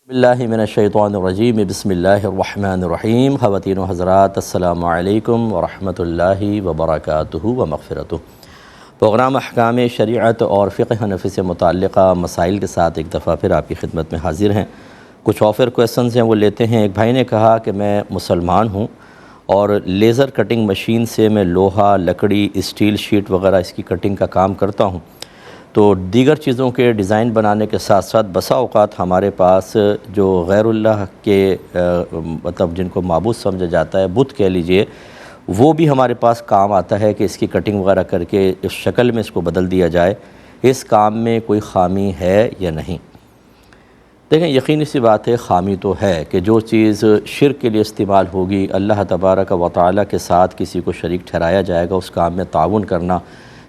باللہ من الشیطان الرجیم بسم اللہ الرحمن الرحیم خواتین و حضرات السلام علیکم ورحمۃ اللہ وبرکاتہ و مغفرتہ۔ پروگرام احکام شریعت اور فقہ حنفی سے متعلقہ مسائل کے ساتھ ایک دفعہ پھر آپ کی خدمت میں حاضر ہیں۔ کچھ آفر کویسچنز ہیں وہ لیتے ہیں۔ ایک بھائی نے کہا کہ میں مسلمان ہوں اور لیزر کٹنگ مشین سے میں لوہا، لکڑی، اسٹیل شیٹ وغیرہ اس کی کٹنگ کا کام کرتا ہوں، تو دیگر چیزوں کے ڈیزائن بنانے کے ساتھ ساتھ بسا اوقات ہمارے پاس جو غیر اللہ کے مطلب جن کو معبود سمجھا جاتا ہے، بت کہہ لیجئے، وہ بھی ہمارے پاس کام آتا ہے کہ اس کی کٹنگ وغیرہ کر کے اس شکل میں اس کو بدل دیا جائے۔ اس کام میں کوئی خامی ہے یا نہیں؟ دیکھیں، یقینی سی بات ہے، خامی تو ہے کہ جو چیز شرک کے لیے استعمال ہوگی، اللہ تبارک و تعالیٰ کے ساتھ کسی کو شریک ٹھہرایا جائے گا اس کام میں تعاون کرنا،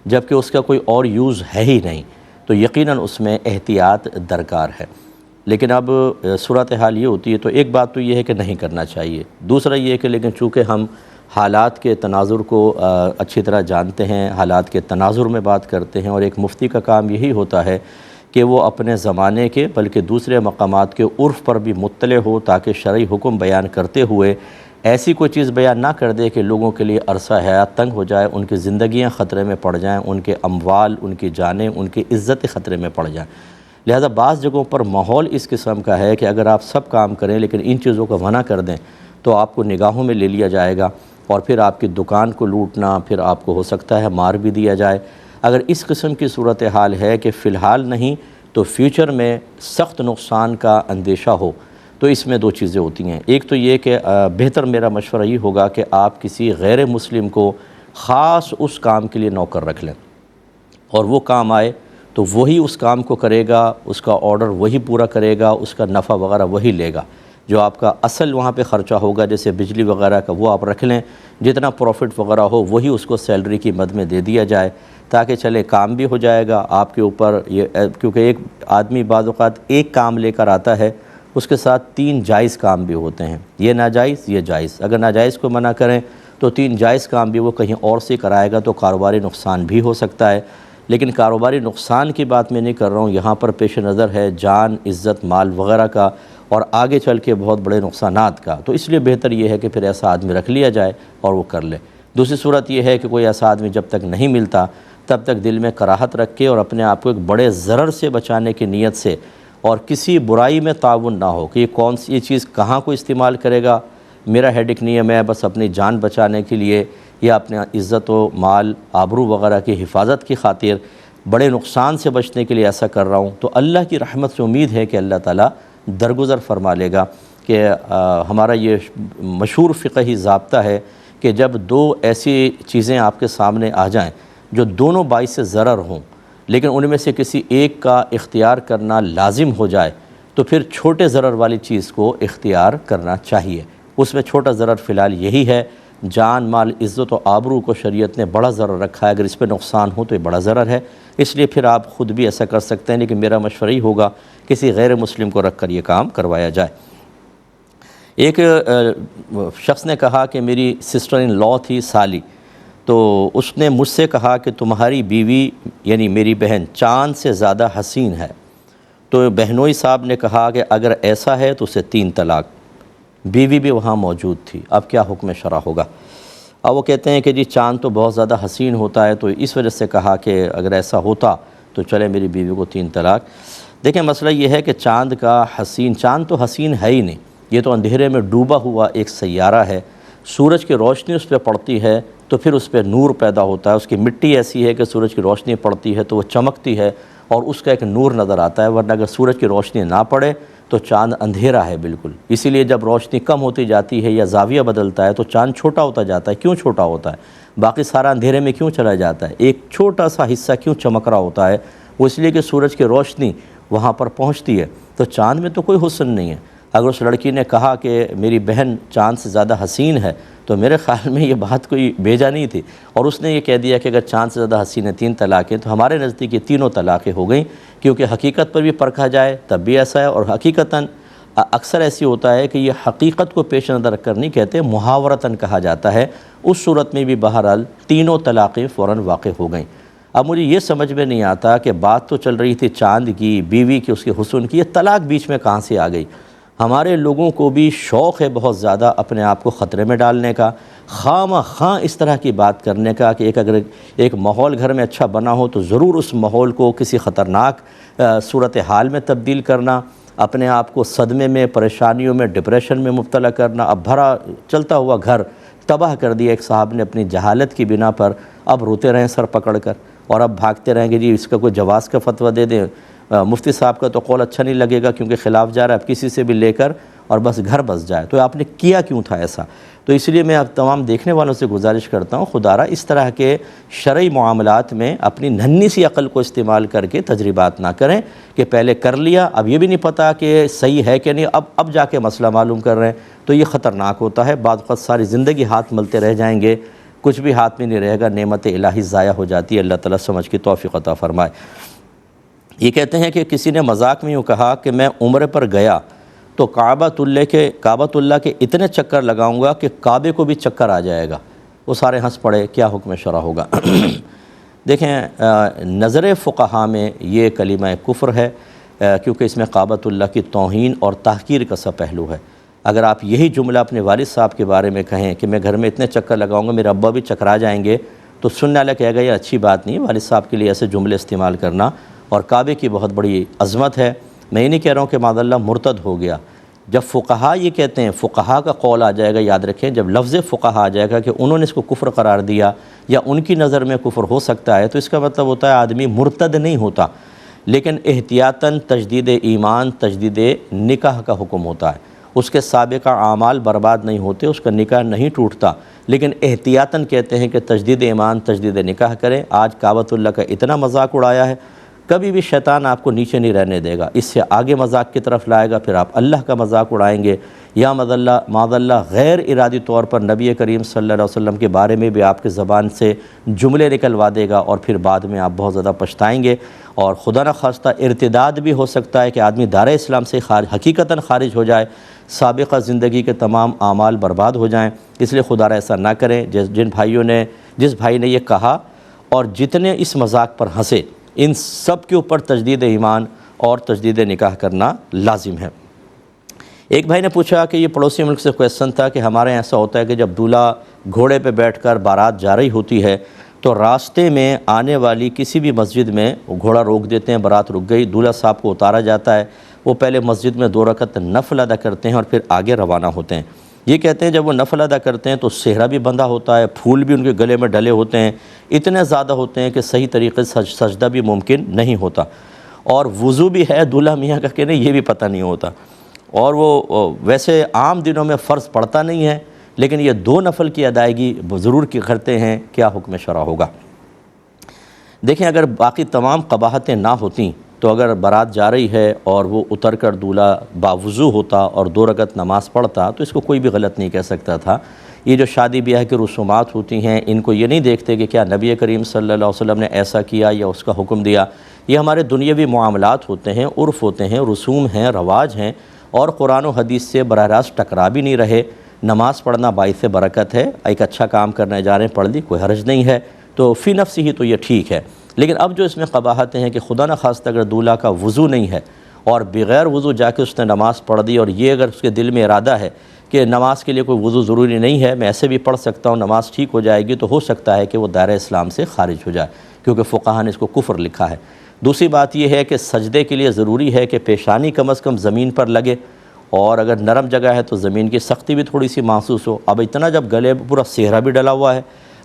جبکہ اس کا کوئی اور یوز ہے ہی نہیں، تو یقیناً اس میں احتیاط درکار ہے۔ لیکن اب صورتحال یہ ہوتی ہے، تو ایک بات تو یہ ہے کہ نہیں کرنا چاہیے، دوسرا یہ ہے کہ لیکن چونکہ ہم حالات کے تناظر کو اچھی طرح جانتے ہیں، حالات کے تناظر میں بات کرتے ہیں، اور ایک مفتی کا کام یہی ہوتا ہے کہ وہ اپنے زمانے کے بلکہ دوسرے مقامات کے عرف پر بھی مطلع ہو، تاکہ شرعی حکم بیان کرتے ہوئے ایسی کوئی چیز بیان نہ کر دے کہ لوگوں کے لیے عرصہ حیات تنگ ہو جائے، ان کی زندگیاں خطرے میں پڑ جائیں، ان کے اموال، ان کی جانیں، ان کی عزت خطرے میں پڑ جائیں۔ لہذا بعض جگہوں پر ماحول اس قسم کا ہے کہ اگر آپ سب کام کریں لیکن ان چیزوں کو منع کر دیں تو آپ کو نگاہوں میں لے لیا جائے گا، اور پھر آپ کی دکان کو لوٹنا، پھر آپ کو ہو سکتا ہے مار بھی دیا جائے۔ اگر اس قسم کی صورتحال ہے کہ فی الحال نہیں تو فیوچر میں سخت نقصان کا اندیشہ ہو، تو اس میں دو چیزیں ہوتی ہیں۔ ایک تو یہ کہ بہتر میرا مشورہ یہ ہوگا کہ آپ کسی غیر مسلم کو خاص اس کام کے لیے نوکر رکھ لیں، اور وہ کام آئے تو وہی اس کام کو کرے گا، اس کا آرڈر وہی پورا کرے گا، اس کا نفع وغیرہ وہی لے گا۔ جو آپ کا اصل وہاں پہ خرچہ ہوگا جیسے بجلی وغیرہ کا، وہ آپ رکھ لیں، جتنا پروفٹ وغیرہ ہو وہی اس کو سیلری کی مد میں دے دیا جائے، تاکہ چلے کام بھی ہو جائے گا آپ کے اوپر۔ یہ کیونکہ ایک آدمی بعض اوقات ایک کام لے کر آتا ہے، اس کے ساتھ 3 جائز کام بھی ہوتے ہیں، یہ ناجائز یہ جائز۔ اگر ناجائز کو منع کریں تو 3 جائز کام بھی وہ کہیں اور سے کرائے گا، تو کاروباری نقصان بھی ہو سکتا ہے۔ لیکن کاروباری نقصان کی بات میں نہیں کر رہا ہوں، یہاں پر پیش نظر ہے جان، عزت، مال وغیرہ کا، اور آگے چل کے بہت بڑے نقصانات کا، تو اس لیے بہتر یہ ہے کہ پھر ایسا آدمی رکھ لیا جائے اور وہ کر لے۔ دوسری صورت یہ ہے کہ کوئی ایسا آدمی جب تک نہیں ملتا تب تک دل میں کراہت رکھ کے اور اپنے آپ کو ایک بڑے ضرر سے بچانے کی نیت سے اور کسی برائی میں تعاون نہ ہو کہ یہ کون سی یہ چیز کہاں کو استعمال کرے گا، میرا ہیڈک نہیں ہے، میں بس اپنی جان بچانے کے لیے یا اپنے عزت و مال، آبرو وغیرہ کی حفاظت کی خاطر بڑے نقصان سے بچنے کے لیے ایسا کر رہا ہوں، تو اللہ کی رحمت سے امید ہے کہ اللہ تعالیٰ درگزر فرما لے گا۔ کہ ہمارا یہ مشہور فقہی ضابطہ ہے کہ جب 2 ایسی چیزیں آپ کے سامنے آ جائیں جو دونوں باعث ضرر ہوں، لیکن ان میں سے کسی ایک کا اختیار کرنا لازم ہو جائے، تو پھر چھوٹے ضرر والی چیز کو اختیار کرنا چاہیے۔ اس میں چھوٹا ضرر فی الحال یہی ہے، جان، مال، عزت و آبرو کو شریعت نے بڑا ضرر رکھا ہے، اگر اس پہ نقصان ہو تو یہ بڑا ضرر ہے، اس لیے پھر آپ خود بھی ایسا کر سکتے ہیں، لیکن میرا مشورہ ہی ہوگا کسی غیر مسلم کو رکھ کر یہ کام کروایا جائے۔ ایک شخص نے کہا کہ میری سسٹر ان لا تھی سالی، تو اس نے مجھ سے کہا کہ تمہاری بیوی یعنی میری بہن چاند سے زیادہ حسین ہے، تو بہنوئی صاحب نے کہا کہ اگر ایسا ہے تو اسے 3 طلاق۔ بیوی بھی وہاں موجود تھی، اب کیا حکم شرع ہوگا؟ اب وہ کہتے ہیں کہ جی چاند تو بہت زیادہ حسین ہوتا ہے، تو اس وجہ سے کہا کہ اگر ایسا ہوتا تو چلے میری بیوی کو 3 طلاق۔ دیکھیں، مسئلہ یہ ہے کہ چاند تو حسین ہے ہی نہیں، یہ تو اندھیرے میں ڈوبا ہوا ایک سیارہ ہے، سورج کی روشنی اس پہ پڑتی ہے تو پھر اس پہ نور پیدا ہوتا ہے، اس کی مٹی ایسی ہے کہ سورج کی روشنی پڑتی ہے تو وہ چمکتی ہے اور اس کا ایک نور نظر آتا ہے، ورنہ اگر سورج کی روشنی نہ پڑے تو چاند اندھیرا ہے بالکل۔ اسی لیے جب روشنی کم ہوتی جاتی ہے یا زاویہ بدلتا ہے تو چاند چھوٹا ہوتا جاتا ہے۔ کیوں چھوٹا ہوتا ہے؟ باقی سارا اندھیرے میں کیوں چلا جاتا ہے؟ ایک چھوٹا سا حصہ کیوں چمک رہا ہوتا ہے؟ وہ اس لیے کہ سورج کی روشنی وہاں پر پہنچتی ہے، تو چاند میں تو کوئی حسن نہیں ہے۔ اگر اس لڑکی نے کہا کہ میری بہن چاند سے زیادہ حسین ہے، تو میرے خیال میں یہ بات کوئی بیجا نہیں تھی، اور اس نے یہ کہہ دیا کہ اگر چاند سے زیادہ حسین ہے 3 طلاقیں، تو ہمارے نزدیک یہ تینوں طلاقیں ہو گئیں، کیونکہ حقیقت پر بھی پرکھا جائے تب بھی ایسا ہے، اور حقیقتاً اکثر ایسی ہوتا ہے کہ یہ حقیقت کو پیش نظر رکھ کر نہیں کہتے، محاورتاً کہا جاتا ہے، اس صورت میں بھی بہرحال تینوں طلاقیں فوراً واقع ہو گئیں۔ اب مجھے یہ سمجھ میں نہیں آتا کہ بات تو چل رہی تھی چاند کی، بیوی کی، اس کے حسن کی، یہ طلاق بیچ میں کہاں سے آ گئی؟ ہمارے لوگوں کو بھی شوق ہے بہت زیادہ اپنے آپ کو خطرے میں ڈالنے کا، خواہ اس طرح کی بات کرنے کا کہ اگر ایک ماحول گھر میں اچھا بنا ہو تو ضرور اس ماحول کو کسی خطرناک صورتحال میں تبدیل کرنا، اپنے آپ کو صدمے میں، پریشانیوں میں، ڈپریشن میں مبتلا کرنا۔ اب بھرا چلتا ہوا گھر تباہ کر دیا ایک صاحب نے اپنی جہالت کی بنا پر، اب روتے رہیں سر پکڑ کر، اور اب بھاگتے رہیں گے جی اس کا کوئی جواز کا فتویٰ دے دیں، مفتی صاحب کا تو قول اچھا نہیں لگے گا کیونکہ خلاف جا رہا ہے، اب کسی سے بھی لے کر اور بس گھر بس جائے۔ تو آپ نے کیا کیوں تھا ایسا؟ تو اس لیے میں اب تمام دیکھنے والوں سے گزارش کرتا ہوں، خدا را اس طرح کے شرعی معاملات میں اپنی ننھی سی عقل کو استعمال کر کے تجربات نہ کریں کہ پہلے کر لیا، اب یہ بھی نہیں پتہ کہ صحیح ہے کہ نہیں، اب جا کے مسئلہ معلوم کر رہے ہیں، تو یہ خطرناک ہوتا ہے۔ بعض وقت ساری زندگی ہاتھ ملتے رہ جائیں گے، کچھ بھی ہاتھ میں نہیں رہے گا، نعمت الہی ضائع ہو جاتی ہے۔ اللہ تعالیٰ سمجھ کی توفیق عطا فرمائے۔ یہ کہتے ہیں کہ کسی نے مذاق میں یوں کہا کہ میں عمرے پر گیا تو کعبۃ اللہ کے اتنے چکر لگاؤں گا کہ کعبے کو بھی چکر آ جائے گا۔ وہ سارے ہنس پڑے، کیا حکم شرع ہوگا؟ دیکھیں، نظر فقہا میں یہ کلمہ کفر ہے، کیونکہ اس میں کعبۃ اللہ کی توہین اور تحقیر کا سا پہلو ہے۔ اگر آپ یہی جملہ اپنے والد صاحب کے بارے میں کہیں کہ میں گھر میں اتنے چکر لگاؤں گا میرے ابا بھی چکرا جائیں گے، تو سننے والا کہے گا یہ اچھی بات نہیں، والد صاحب کے لیے ایسے جملے استعمال کرنا، اور کعبے کی بہت بڑی عظمت ہے۔ میں یہ نہیں کہہ رہا ہوں کہ معاذ اللہ مرتد ہو گیا۔ جب فقہا یہ کہتے ہیں، فقہا کا قول آ جائے گا، یاد رکھیں جب لفظ فقہا آ جائے گا کہ انہوں نے اس کو کفر قرار دیا یا ان کی نظر میں کفر ہو سکتا ہے، تو اس کا مطلب ہوتا ہے آدمی مرتد نہیں ہوتا، لیکن احتیاطاً تجدید ایمان، تجدید نکاح کا حکم ہوتا ہے۔ اس کے سابقہ اعمال برباد نہیں ہوتے، اس کا نکاح نہیں ٹوٹتا، لیکن احتیاطاً کہتے ہیں کہ تجدید ایمان، تجدید نکاح کریں۔ آج کعبۃ اللہ کا اتنا مذاق اڑایا ہے، کبھی بھی شیطان آپ کو نیچے نہیں رہنے دے گا، اس سے آگے مذاق کی طرف لائے گا، پھر آپ اللہ کا مذاق اڑائیں گے، یا معاذ اللہ غیر ارادی طور پر نبی کریم صلی اللہ علیہ وسلم کے بارے میں بھی آپ کے زبان سے جملے نکلوا دے گا، اور پھر بعد میں آپ بہت زیادہ پچھتائیں گے، اور خدا نخواستہ ارتداد بھی ہو سکتا ہے کہ آدمی دار اسلام سے حقیقتاً خارج ہو جائے، سابقہ زندگی کے تمام اعمال برباد ہو جائیں۔ اس لیے خدا را ایسا نہ کریں۔ جس بھائی نے یہ کہا اور جتنے اس مذاق پر ہنسے، ان سب کے اوپر تجدید ایمان اور تجدید نکاح کرنا لازم ہے۔ ایک بھائی نے پوچھا کہ یہ پڑوسی ملک سے کویسچن تھا کہ ہمارے یہاں ایسا ہوتا ہے کہ جب دولہا گھوڑے پہ بیٹھ کر بارات جا رہی ہوتی ہے تو راستے میں آنے والی کسی بھی مسجد میں گھوڑا روک دیتے ہیں، بارات رک گئی، دولہا صاحب کو اتارا جاتا ہے، وہ پہلے مسجد میں 2 رکعت نفل ادا کرتے ہیں اور پھر آگے روانہ ہوتے ہیں۔ یہ کہتے ہیں جب وہ نفل ادا کرتے ہیں تو صحرا بھی بندھا ہوتا ہے، پھول بھی ان کے گلے میں ڈلے ہوتے ہیں، اتنے زیادہ ہوتے ہیں کہ صحیح طریقے سے سجدہ بھی ممکن نہیں ہوتا، اور وضو بھی ہے دولہا میاں کا کہ نہیں یہ بھی پتہ نہیں ہوتا، اور وہ ویسے عام دنوں میں فرض پڑتا نہیں ہے، لیکن یہ 2 نفل کی ادائیگی ضرور کی کرتے ہیں۔ کیا حکم شرع ہوگا؟ دیکھیں، اگر باقی تمام قباحتیں نہ ہوتیں تو اگر بارات جا رہی ہے اور وہ اتر کر دولہا باوضو ہوتا اور 2 رکعت نماز پڑھتا تو اس کو کوئی بھی غلط نہیں کہہ سکتا تھا۔ یہ جو شادی بیاہ کی رسومات ہوتی ہیں، ان کو یہ نہیں دیکھتے کہ کیا نبی کریم صلی اللہ علیہ وسلم نے ایسا کیا یا اس کا حکم دیا۔ یہ ہمارے دنیاوی معاملات ہوتے ہیں، عرف ہوتے ہیں، رسوم ہیں، رواج ہیں، اور قرآن و حدیث سے براہ راست ٹکرا بھی نہیں رہے۔ نماز پڑھنا باعث برکت ہے، ایک اچھا کام کرنے جا رہے ہیں، پڑھ لی، کوئی حرج نہیں ہے، تو فی نفسی ہی تو یہ ٹھیک ہے۔ لیکن اب جو اس میں قباحتیں ہیں کہ خدا نخواستہ اگر دولہا کا وضو نہیں ہے اور بغیر وضو جا کے اس نے نماز پڑھ دی، اور یہ اگر اس کے دل میں ارادہ ہے کہ نماز کے لیے کوئی وضو ضروری نہیں ہے، میں ایسے بھی پڑھ سکتا ہوں، نماز ٹھیک ہو جائے گی، تو ہو سکتا ہے کہ وہ دائرہ اسلام سے خارج ہو جائے، کیونکہ فقہا نے اس کو کفر لکھا ہے۔ دوسری بات یہ ہے کہ سجدے کے لیے ضروری ہے کہ پیشانی کم از کم زمین پر لگے، اور اگر نرم جگہ ہے تو زمین کی سختی بھی تھوڑی سی محسوس ہو۔ اب اتنا جب گلے پورا صحرا بھی ڈلا ہوا ہے،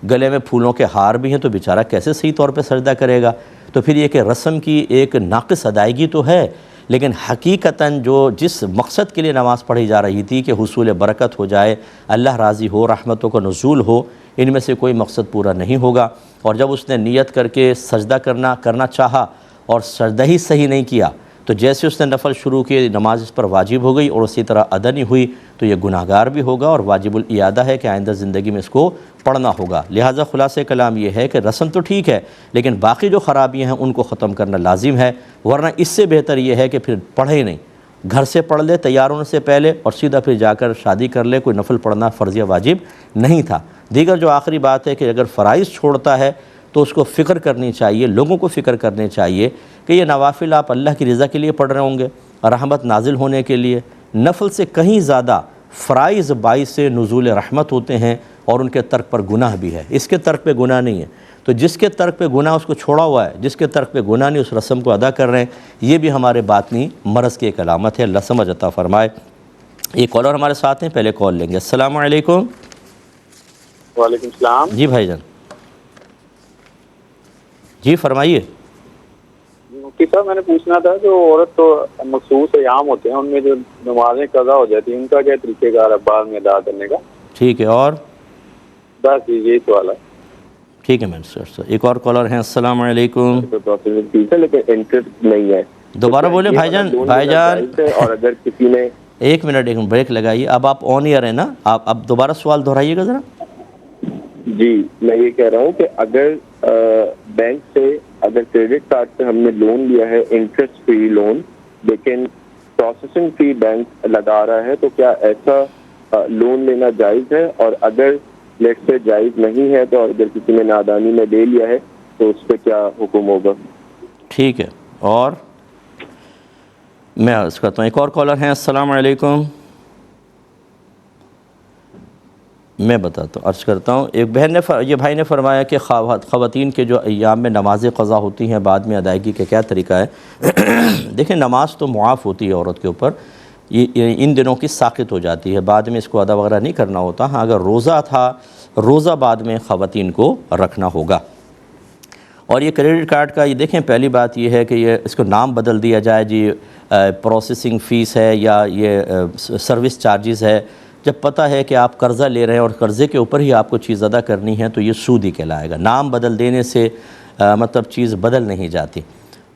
گلے میں پھولوں کے ہار بھی ہیں، تو بیچارہ کیسے صحیح طور پہ سجدہ کرے گا؟ تو پھر یہ کہ رسم کی ایک ناقص ادائیگی تو ہے، لیکن حقیقتاً جس مقصد کے لیے نماز پڑھی جا رہی تھی کہ حصول برکت ہو جائے، اللہ راضی ہو، رحمتوں کا نزول ہو، ان میں سے کوئی مقصد پورا نہیں ہوگا۔ اور جب اس نے نیت کر کے سجدہ کرنا چاہا اور سجدہ ہی صحیح نہیں کیا، تو جیسے اس نے نفل شروع کی، نماز اس پر واجب ہو گئی اور اسی طرح ادا نہیں ہوئی، تو یہ گناہگار بھی ہوگا اور واجب الاعادہ ہے کہ آئندہ زندگی میں اس کو پڑھنا ہوگا۔ لہٰذا خلاصہ کلام یہ ہے کہ رسم تو ٹھیک ہے، لیکن باقی جو خرابیاں ہیں ان کو ختم کرنا لازم ہے، ورنہ اس سے بہتر یہ ہے کہ پھر پڑھے ہی نہیں، گھر سے پڑھ لے تیار ہونے سے پہلے، اور سیدھا پھر جا کر شادی کر لے۔ کوئی نفل پڑھنا فرض یا واجب نہیں تھا۔ دیگر جو آخری بات ہے کہ اگر فرائض چھوڑتا ہے تو اس کو فکر کرنی چاہیے، لوگوں کو فکر کرنی چاہیے کہ یہ نوافل آپ اللہ کی رضا کے لیے پڑھ رہے ہوں گے، رحمت نازل ہونے کے لیے، نفل سے کہیں زیادہ فرائض باعث سے نزول رحمت ہوتے ہیں، اور ان کے ترک پر گناہ بھی ہے، اس کے ترک پہ گناہ نہیں ہے۔ تو جس کے ترک پہ گناہ اس کو چھوڑا ہوا ہے، جس کے ترک پہ گناہ نہیں اس رسم کو ادا کر رہے ہیں، یہ بھی ہمارے باطنی مرض کی ایک علامت ہے۔ اللہ سمجھ عطا فرمائے۔ ایک کالر ہمارے ساتھ ہیں، پہلے کال لیں گے۔ السلام علیکم۔ وعلیکم السلام۔ جی بھائی جان، جی فرمائیے۔ مفتی صاحب، میں نے پوچھنا تھا جو عورت تو مخصوص ایام ہوتے ہیں ان میں جو نمازیں قضا ہو جاتی ہیں، ان کا کیا طریقہ کار ہے بعد میں ادا کرنے کا؟ ٹھیک ہے، اور بس یہی سوال ہے۔ ٹھیک ہے میں سر، ایک اور کالر ہیں۔ السلام علیکم۔ لیکن انٹرسٹ نہیں ہے، دوبارہ بولیں بھائی جان۔ بھائی جان اور اگر کسی نے ایک منٹ بریک لگائیے۔ اب آپ آن ایئر ہیں نا، آپ اب دوبارہ سوال دہرائیے گا ذرا۔ جی میں یہ کہہ رہا ہوں کہ اگر بینک سے اگر کریڈٹ کارڈ سے ہم نے لون لیا ہے انٹرسٹ فری لون، لیکن پروسیسنگ فی بینک لگا رہا ہے، تو کیا ایسا لون لینا جائز ہے؟ اور اگر لیٹ سے جائز نہیں ہے تو اگر کسی نے نادانی میں لے لیا ہے تو اس پہ کیا حکم ہوگا؟ ٹھیک ہے، اور میں عرض کرتا ہوں ایک اور کالر ہیں۔ السلام علیکم۔ میں بتاتا ہوں، عرض کرتا ہوں، ایک بہن نے یہ بھائی نے فرمایا کہ خواتین کے جو ایام میں نمازیں قضا ہوتی ہیں بعد میں ادائیگی کا کیا طریقہ ہے؟ دیکھیں نماز تو معاف ہوتی ہے عورت کے اوپر، یہ ان دنوں کی ساقط ہو جاتی ہے، بعد میں اس کو ادا وغیرہ نہیں کرنا ہوتا۔ ہاں اگر روزہ تھا، روزہ بعد میں خواتین کو رکھنا ہوگا۔ اور یہ کریڈٹ کارڈ کا یہ دیکھیں، پہلی بات یہ ہے کہ یہ اس کو نام بدل دیا جائے جی، پروسیسنگ فیس ہے یا یہ سروس چارجز ہے، جب پتہ ہے کہ آپ قرضہ لے رہے ہیں اور قرضے کے اوپر ہی آپ کو چیز ادا کرنی ہے تو یہ سود ہی کہلائے گا۔ نام بدل دینے سے مطلب چیز بدل نہیں جاتی۔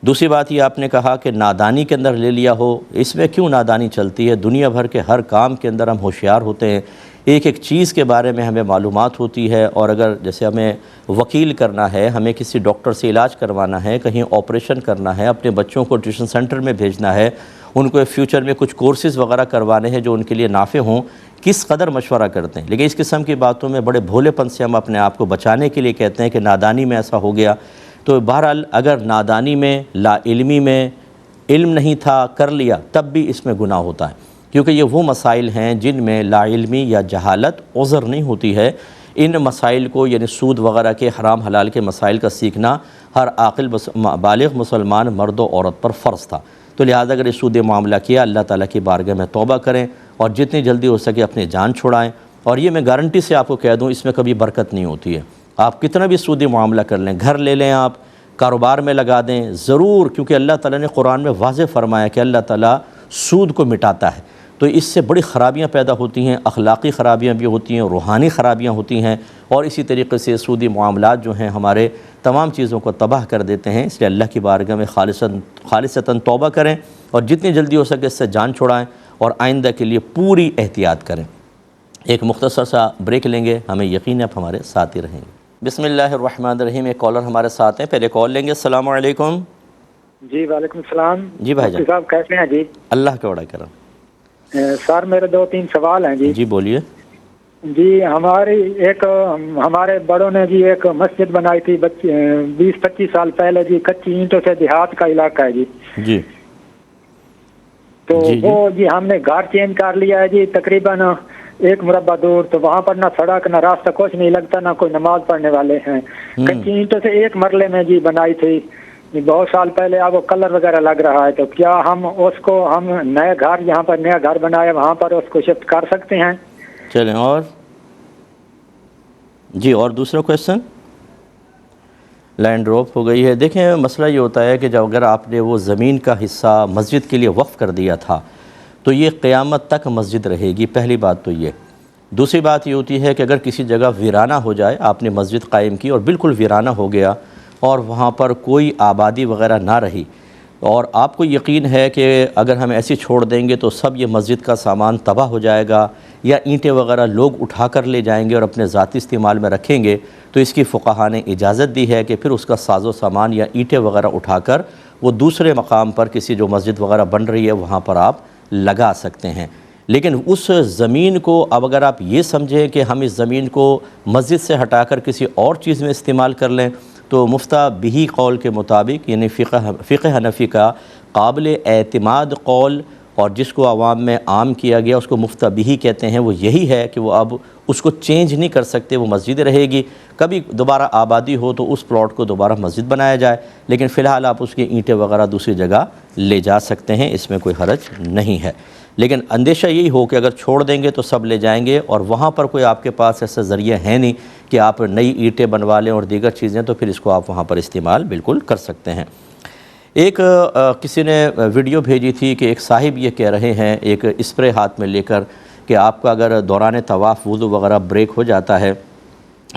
دوسری بات یہ آپ نے کہا کہ نادانی کے اندر لے لیا ہو، اس میں کیوں نادانی چلتی ہے؟ دنیا بھر کے ہر کام کے اندر ہم ہوشیار ہوتے ہیں، ایک ایک چیز کے بارے میں ہمیں معلومات ہوتی ہے، اور اگر جیسے ہمیں وکیل کرنا ہے، ہمیں کسی ڈاکٹر سے علاج کروانا ہے، کہیں آپریشن کرنا ہے، اپنے بچوں کو ٹیوشن سینٹر میں بھیجنا ہے، ان کو فیوچر میں کچھ کورسز وغیرہ کروانے ہیں جو ان کے لیے نافع ہوں، کس قدر مشورہ کرتے ہیں۔ لیکن اس قسم کی باتوں میں بڑے بھولے پن سے ہم اپنے آپ کو بچانے کے لیے کہتے ہیں کہ نادانی میں ایسا ہو گیا۔ تو بہرحال اگر نادانی میں، لا علمی میں، علم نہیں تھا کر لیا، تب بھی اس میں گناہ ہوتا ہے، کیونکہ یہ وہ مسائل ہیں جن میں لا علمی یا جہالت عذر نہیں ہوتی ہے۔ ان مسائل کو یعنی سود وغیرہ کے حرام حلال کے مسائل کا سیکھنا ہر عاقل بالغ مسلمان مرد و عورت پر فرض تھا۔ تو لہٰذا اگر اس سود معاملہ کیا، اللہ تعالیٰ کی بارگاہ میں توبہ کریں اور جتنی جلدی ہو سکے اپنی جان چھڑائیں۔ اور یہ میں گارنٹی سے آپ کو کہہ دوں، اس میں کبھی برکت نہیں ہوتی ہے۔ آپ کتنا بھی سودی معاملہ کر لیں، گھر لے لیں، آپ کاروبار میں لگا دیں، ضرور، کیونکہ اللہ تعالیٰ نے قرآن میں واضح فرمایا کہ اللہ تعالیٰ سود کو مٹاتا ہے۔ تو اس سے بڑی خرابیاں پیدا ہوتی ہیں، اخلاقی خرابیاں بھی ہوتی ہیں، روحانی خرابیاں ہوتی ہیں، اور اسی طریقے سے سودی معاملات جو ہیں ہمارے تمام چیزوں کو تباہ کر دیتے ہیں۔ اس لیے اللہ کی بارگاہ میں خالصتاً توبہ کریں اور جتنی جلدی ہو سکے اس سے جان چھڑائیں اور آئندہ کے لیے پوری احتیاط کریں۔ ایک مختصر سا بریک لیں گے، ہمیں یقین ہے آپ ہمارے ساتھ ہی رہیں گے۔ بسم اللہ الرحمن الرحیم۔ ایک کالر ہمارے ساتھ ہیں، پہلے کال لیں گے۔ السلام علیکم۔ جی وعلیکم السلام۔ جی بھائی جان، مفتی صاحب کیسے ہیں؟ جی اللہ کا بڑا کرم۔ سر میرے 2-3 سوال ہیں۔ جی بولیے۔ جی ہمارے بڑوں نے جی ایک مسجد بنائی تھی 20-25 سال پہلے، جی کچی اینٹوں سے، دیہات کا علاقہ ہے جی۔ جی تو وہ جی ہم نے گھر چینج کر لیا ہے جی، تقریباً 1 مربع دور، تو وہاں پر نہ سڑک نہ راستہ کچھ نہیں لگتا، نہ کوئی نماز پڑھنے والے ہیں۔ کچی اینٹوں سے 1 مرلے میں جی بنائی تھی بہت سال پہلے، اب وہ کلر وغیرہ لگ رہا ہے، تو کیا ہم اس کو نئے گھر، یہاں پر نیا گھر بنایا وہاں پر اس کو شفٹ کر سکتے ہیں؟ چلیں، اور جی اور دوسرا کویشچن؟ لائن ڈراپ ہو گئی ہے۔ دیکھیں مسئلہ یہ ہوتا ہے کہ جب اگر آپ نے وہ زمین کا حصہ مسجد کے لیے وقف کر دیا تھا تو یہ قیامت تک مسجد رہے گی، پہلی بات تو یہ۔ دوسری بات یہ ہوتی ہے کہ اگر کسی جگہ ویرانہ ہو جائے، آپ نے مسجد قائم کی اور بالکل ویرانہ ہو گیا اور وہاں پر کوئی آبادی وغیرہ نہ رہی، اور آپ کو یقین ہے کہ اگر ہم ایسے چھوڑ دیں گے تو سب یہ مسجد کا سامان تباہ ہو جائے گا، یا اینٹیں وغیرہ لوگ اٹھا کر لے جائیں گے اور اپنے ذاتی استعمال میں رکھیں گے، تو اس کی فقہاء نے اجازت دی ہے کہ پھر اس کا ساز و سامان یا اینٹیں وغیرہ اٹھا کر وہ دوسرے مقام پر کسی جو مسجد وغیرہ بن رہی ہے وہاں پر آپ لگا سکتے ہیں۔ لیکن اس زمین کو اب اگر آپ یہ سمجھیں کہ ہم اس زمین کو مسجد سے ہٹا کر کسی اور چیز میں استعمال کر لیں تو مفتہ بہی قول کے مطابق یعنی فقہ حنفی کا قابل اعتماد قول اور جس کو عوام میں عام کیا گیا اس کو مفتہ بہی کہتے ہیں، وہ یہی ہے کہ وہ اب اس کو چینج نہیں کر سکتے، وہ مسجد رہے گی، کبھی دوبارہ آبادی ہو تو اس پلاٹ کو دوبارہ مسجد بنایا جائے، لیکن فی الحال آپ اس کی اینٹیں وغیرہ دوسری جگہ لے جا سکتے ہیں، اس میں کوئی حرج نہیں ہے۔ لیکن اندیشہ یہی ہو کہ اگر چھوڑ دیں گے تو سب لے جائیں گے اور وہاں پر کوئی آپ کے پاس ایسا ذریعہ ہے نہیں کہ آپ نئی اینٹیں بنوا لیں اور دیگر چیزیں، تو پھر اس کو آپ وہاں پر استعمال بالکل کر سکتے ہیں۔ ایک کسی نے ویڈیو بھیجی تھی کہ ایک صاحب یہ کہہ رہے ہیں ایک اسپرے ہاتھ میں لے کر کہ آپ کا اگر دوران طواف وضو وغیرہ بریک ہو جاتا ہے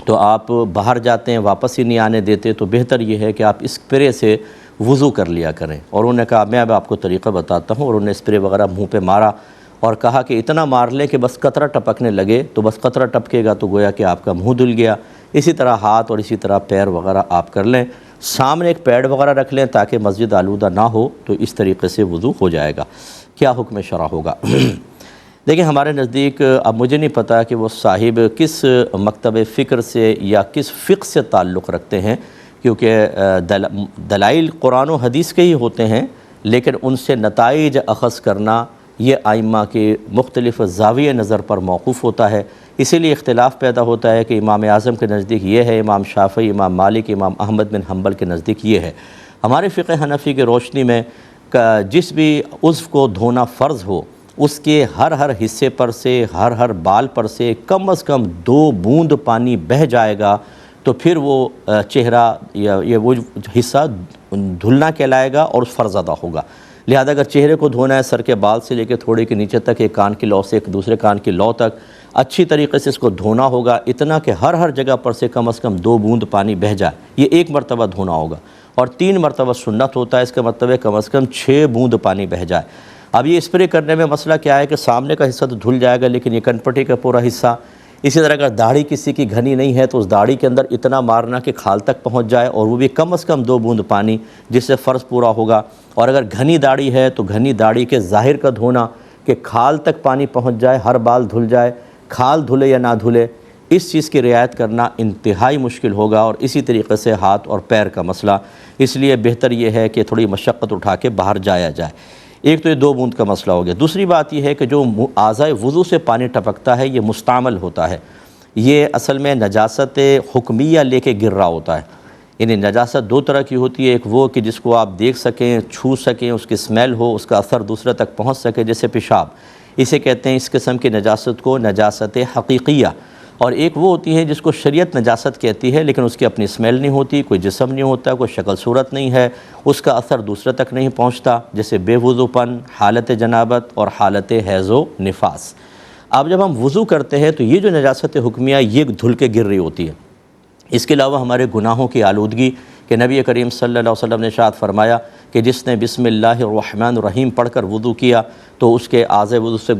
تو آپ باہر جاتے ہیں، واپس ہی نہیں آنے دیتے، تو بہتر یہ ہے کہ آپ اسپرے سے وضو کر لیا کریں۔ اور انہوں نے کہا میں اب آپ کو طریقہ بتاتا ہوں، اور انہوں نے اسپرے وغیرہ منہ پہ مارا اور کہا کہ اتنا مار لیں کہ بس قطرہ ٹپکنے لگے، تو بس قطرہ ٹپکے گا تو گویا کہ آپ کا منہ دھل گیا۔ اسی طرح ہاتھ اور اسی طرح پیر وغیرہ آپ کر لیں، سامنے ایک پیڈ وغیرہ رکھ لیں تاکہ مسجد آلودہ نہ ہو، تو اس طریقے سے وضو ہو جائے گا۔ کیا حکم شرع ہوگا؟ دیکھیں ہمارے نزدیک اب مجھے نہیں پتا کہ وہ صاحب کس مکتب فکر سے یا کس فقہ سے تعلق رکھتے ہیں، کیونکہ دلائل قرآن و حدیث کے ہی ہوتے ہیں، لیکن ان سے نتائج اخذ کرنا یہ ائمہ کے مختلف زاویہ نظر پر موقوف ہوتا ہے، اسی لیے اختلاف پیدا ہوتا ہے کہ امام اعظم کے نزدیک یہ ہے، امام شافعی، امام مالک، امام احمد بن حنبل کے نزدیک یہ ہے۔ ہمارے فقہ حنفی کی روشنی میں جس بھی عضو کو دھونا فرض ہو اس کے ہر حصے پر سے ہر بال پر سے کم از کم 2 بوند پانی بہہ جائے گا تو پھر وہ چہرہ یا وہ حصہ دھلنا کہلائے گا اور فرض ادا ہوگا۔ لہذا اگر چہرے کو دھونا ہے سر کے بال سے لے کے تھوڑے کے نیچے تک، ایک کان کی لو سے ایک دوسرے کان کی لو تک اچھی طریقے سے اس کو دھونا ہوگا، اتنا کہ ہر جگہ پر سے کم از کم 2 بوند پانی بہہ جائے، یہ ایک مرتبہ دھونا ہوگا، اور 3 مرتبہ سنت ہوتا ہے، اس کا مطلب ہے کم از کم 6 بوند پانی بہہ جائے۔ اب یہ اسپرے کرنے میں مسئلہ کیا ہے کہ سامنے کا حصہ تو دھل جائے گا لیکن یہ کنپٹی کا پورا حصہ، اسی طرح اگر داڑھی کسی کی گھنی نہیں ہے تو اس داڑھی کے اندر اتنا مارنا کہ کھال تک پہنچ جائے، اور وہ بھی کم از کم 2 بوند پانی، جس سے فرض پورا ہوگا۔ اور اگر گھنی داڑھی ہے تو گھنی داڑھی کے ظاہر کا دھونا کہ کھال تک پانی پہنچ جائے، ہر بال دھل جائے، کھال دھلے یا نہ دھلے، اس چیز کی رعایت کرنا انتہائی مشکل ہوگا۔ اور اسی طریقے سے ہاتھ اور پیر کا مسئلہ، اس لیے بہتر یہ ہے کہ تھوڑی مشقت اٹھا کے باہر جایا جائے۔ ایک تو یہ 2 بوند کا مسئلہ ہو گیا۔ دوسری بات یہ ہے کہ جو اعضائے وضو سے پانی ٹپکتا ہے یہ مستعمل ہوتا ہے، یہ اصل میں نجاست حکمیہ لے کے گر رہا ہوتا ہے۔ یعنی نجاست 2 طرح کی ہوتی ہے، ایک وہ کہ جس کو آپ دیکھ سکیں، چھو سکیں، اس کی اسمیل ہو، اس کا اثر دوسرے تک پہنچ سکے، جیسے پیشاب، اسے کہتے ہیں اس قسم کی نجاست کو نجاست حقیقیہ۔ اور ایک وہ ہوتی ہے جس کو شریعت نجاست کہتی ہے لیکن اس کی اپنی اسمیل نہیں ہوتی، کوئی جسم نہیں ہوتا، کوئی شکل صورت نہیں ہے، اس کا اثر دوسرے تک نہیں پہنچتا، جیسے بے وضو پن، حالت جنابت اور حالت حیض و نفاس۔ اب جب ہم وضو کرتے ہیں تو یہ جو نجاست حکمیہ یہ دھل کے گر رہی ہوتی ہے۔ اس کے علاوہ ہمارے گناہوں کی آلودگی کہ نبی کریم صلی اللہ علیہ وسلم نے ارشاد فرمایا کہ جس نے بسم اللہ الرحمن الرحیم پڑھ کر وضو کیا تو اس کے اعضاء وضو سے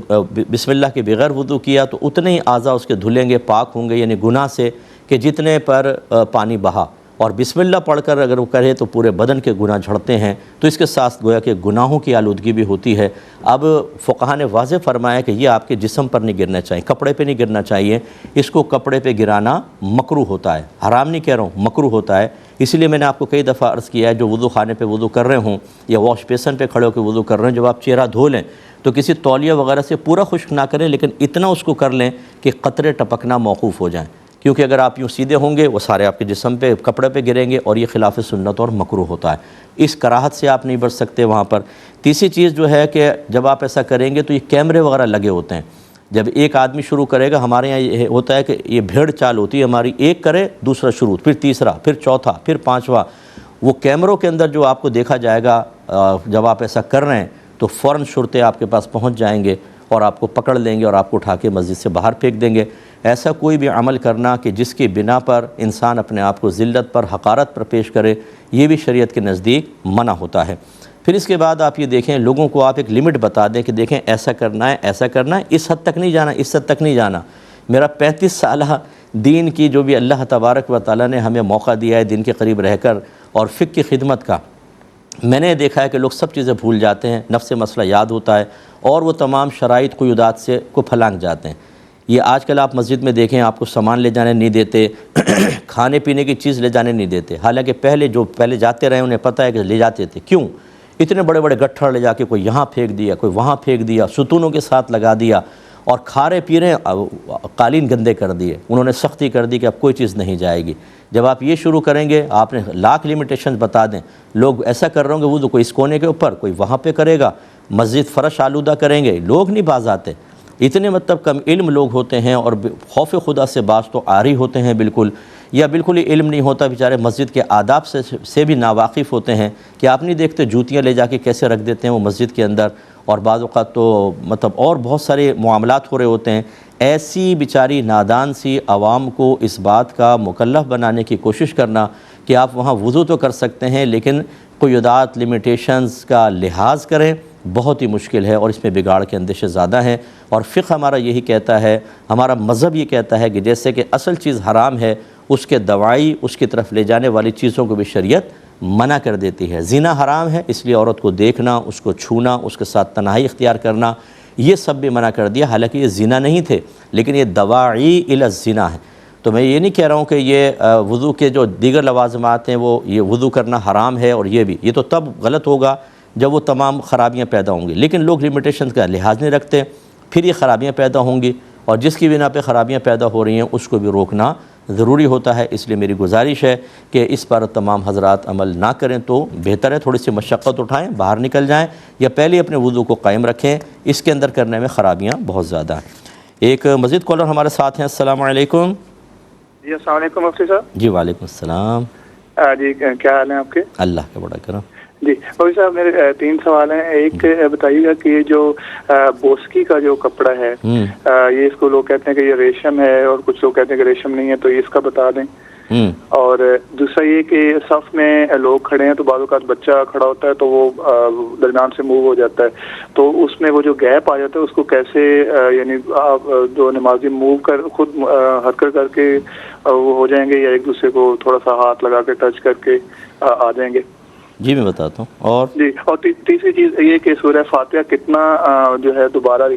بسم اللہ کے بغیر وضو کیا تو اتنے ہی اعضاء اس کے دھلیں گے، پاک ہوں گے، یعنی گناہ سے کہ جتنے پر پانی بہا۔ اور بسم اللہ پڑھ کر اگر وہ کرے تو پورے بدن کے گناہ جھڑتے ہیں، تو اس کے ساتھ گویا کہ گناہوں کی آلودگی بھی ہوتی ہے۔ اب فقہاء نے واضح فرمایا کہ یہ آپ کے جسم پر نہیں گرنا چاہیے، کپڑے پہ نہیں گرنا چاہیے، اس کو کپڑے پہ گرانا مکروہ ہوتا ہے، حرام نہیں کہہ رہا ہوں، مکروہ ہوتا ہے۔ اس لیے میں نے آپ کو کئی دفعہ عرض کیا ہے جو وضو خانے پہ وضو کر رہے ہوں یا واش بیسن پہ کھڑے ہو کے وضو کر رہے ہیں، جب آپ چہرہ دھو لیں تو کسی تولیہ وغیرہ سے پورا خشک نہ کریں، لیکن اتنا اس کو کر لیں کہ قطرے ٹپکنا موقوف ہو جائیں، کیونکہ اگر آپ یوں سیدھے ہوں گے وہ سارے آپ کے جسم پہ کپڑے پہ گریں گے اور یہ خلاف سنت اور مکروہ ہوتا ہے۔ اس کراہت سے آپ نہیں بچ سکتے وہاں پر۔ تیسری چیز جو ہے کہ جب آپ ایسا کریں گے تو یہ کیمرے وغیرہ لگے ہوتے ہیں، جب ایک آدمی شروع کرے گا، ہمارے یہاں یہ ہوتا ہے کہ یہ بھیڑ چال ہوتی ہے ہماری، ایک کرے دوسرا شروع، پھر تیسرا، پھر چوتھا، پھر پانچواں، وہ کیمروں کے اندر جو آپ کو دیکھا جائے گا جب آپ ایسا کر رہے ہیں تو فوراً شرطے آپ کے پاس پہنچ جائیں گے اور آپ کو پکڑ لیں گے اور آپ کو اٹھا کے مسجد سے باہر پھینک دیں گے۔ ایسا کوئی بھی عمل کرنا کہ جس کی بنا پر انسان اپنے آپ کو ذلت پر، حقارت پر پیش کرے، یہ بھی شریعت کے نزدیک منع ہوتا ہے۔ پھر اس کے بعد آپ یہ دیکھیں، لوگوں کو آپ ایک لمٹ بتا دیں کہ دیکھیں ایسا کرنا ہے، ایسا کرنا ہے، اس حد تک نہیں جانا، اس حد تک نہیں جانا۔ میرا 35 سالہ دین کی جو بھی اللہ تبارک و تعالیٰ نے ہمیں موقع دیا ہے دین کے قریب رہ کر اور فقہ کی خدمت کا، میں نے دیکھا ہے کہ لوگ سب چیزیں بھول جاتے ہیں، نفس مسئلہ یاد ہوتا ہے اور وہ تمام شرائط قیودات سے کو پھلانگ جاتے ہیں۔ یہ آج کل آپ مسجد میں دیکھیں آپ کو سامان لے جانے نہیں دیتے، کھانے پینے کی چیز لے جانے نہیں دیتے، حالانکہ پہلے جاتے رہے انہیں پتہ ہے کہ لے جاتے تھے. کیوں؟ اتنے بڑے بڑے گٹھڑ لے جا کے کوئی یہاں پھینک دیا، کوئی وہاں پھینک دیا، ستونوں کے ساتھ لگا دیا، اور کھارے پیرے قالین گندے کر دیے. انہوں نے سختی کر دی کہ اب کوئی چیز نہیں جائے گی. جب آپ یہ شروع کریں گے، آپ نے لاکھ لیمیٹیشنز بتا دیں، لوگ ایسا کر رہے ہوں گے، وہ تو کوئی اس کونے کے اوپر، کوئی وہاں پہ کرے گا، مسجد فرش آلودہ کریں گے، لوگ نہیں باز آتے. اتنے مطلب کم علم لوگ ہوتے ہیں، اور خوف خدا سے بعض تو عاری ہوتے ہیں بالکل، یا بالکل ہی علم نہیں ہوتا، بیچارے مسجد کے آداب سے بھی ناواقف ہوتے ہیں کہ آپ نہیں دیکھتے جوتیاں لے جا کے کیسے رکھ دیتے ہیں وہ مسجد کے اندر، اور بعض اوقات تو مطلب اور بہت سارے معاملات ہو رہے ہوتے ہیں. ایسی بیچاری نادان سی عوام کو اس بات کا مکلف بنانے کی کوشش کرنا کہ آپ وہاں وضو تو کر سکتے ہیں لیکن قیودات لیمیٹیشنز کا لحاظ کریں، بہت ہی مشکل ہے، اور اس میں بگاڑ کے اندیشے زیادہ ہیں. اور فقہ ہمارا یہی کہتا ہے، ہمارا مذہب یہ کہتا ہے کہ جیسے کہ اصل چیز حرام ہے، اس کے دوائی اس کی طرف لے جانے والی چیزوں کو بھی شریعت منع کر دیتی ہے. زنا حرام ہے، اس لیے عورت کو دیکھنا، اس کو چھونا، اس کے ساتھ تنہائی اختیار کرنا، یہ سب بھی منع کر دیا. حالانکہ یہ زنا نہیں تھے، لیکن یہ دواعی الی الزنا ہے. تو میں یہ نہیں کہہ رہا ہوں کہ یہ وضو کے جو دیگر لوازمات ہیں وہ یہ وضو کرنا حرام ہے، اور یہ تو تب غلط ہوگا جب وہ تمام خرابیاں پیدا ہوں گی. لیکن لوگ لیمیٹیشنز کا لحاظ نہیں رکھتے، پھر یہ خرابیاں پیدا ہوں گی، اور جس کی بنا پہ خرابیاں پیدا ہو رہی ہیں اس کو بھی روکنا ضروری ہوتا ہے. اس لیے میری گزارش ہے کہ اس پر تمام حضرات عمل نہ کریں تو بہتر ہے. تھوڑی سی مشقت اٹھائیں، باہر نکل جائیں، یا پہلے اپنے وضو کو قائم رکھیں، اس کے اندر کرنے میں خرابیاں بہت زیادہ ہیں. ایک مزید کالر ہمارے ساتھ ہیں. السلام علیکم. جی السلام علیکم مفتی صاحب. جی وعلیکم السلام. جی کیا حال ہیں آپ کے؟ اللہ کا بڑا کرم. جی مفتی صاحب میرے 3 سوال ہیں. ایک بتائیے گا کہ یہ جو بوسکی کا جو کپڑا ہے، یہ اس کو لوگ کہتے ہیں کہ یہ ریشم ہے، اور کچھ لوگ کہتے ہیں کہ ریشم نہیں ہے، تو یہ اس کا بتا دیں. اور دوسرا یہ کہ صف میں لوگ کھڑے ہیں تو بعض اوقات بچہ کھڑا ہوتا ہے تو وہ درمیان سے موو ہو جاتا ہے، تو اس میں وہ جو گیپ آ جاتا ہے اس کو کیسے یعنی آپ جو نمازی موو کر خود حرکت کر کے وہ ہو جائیں گے، یا ایک دوسرے کو تھوڑا سا ہاتھ لگا کے ٹچ کر کے آ جائیں گے؟ جی میں بتاتا ہوں. اور جی، اور تیسری چیز یہ کہ سورہ فاتحہ کتنا جو ہے دوبارہ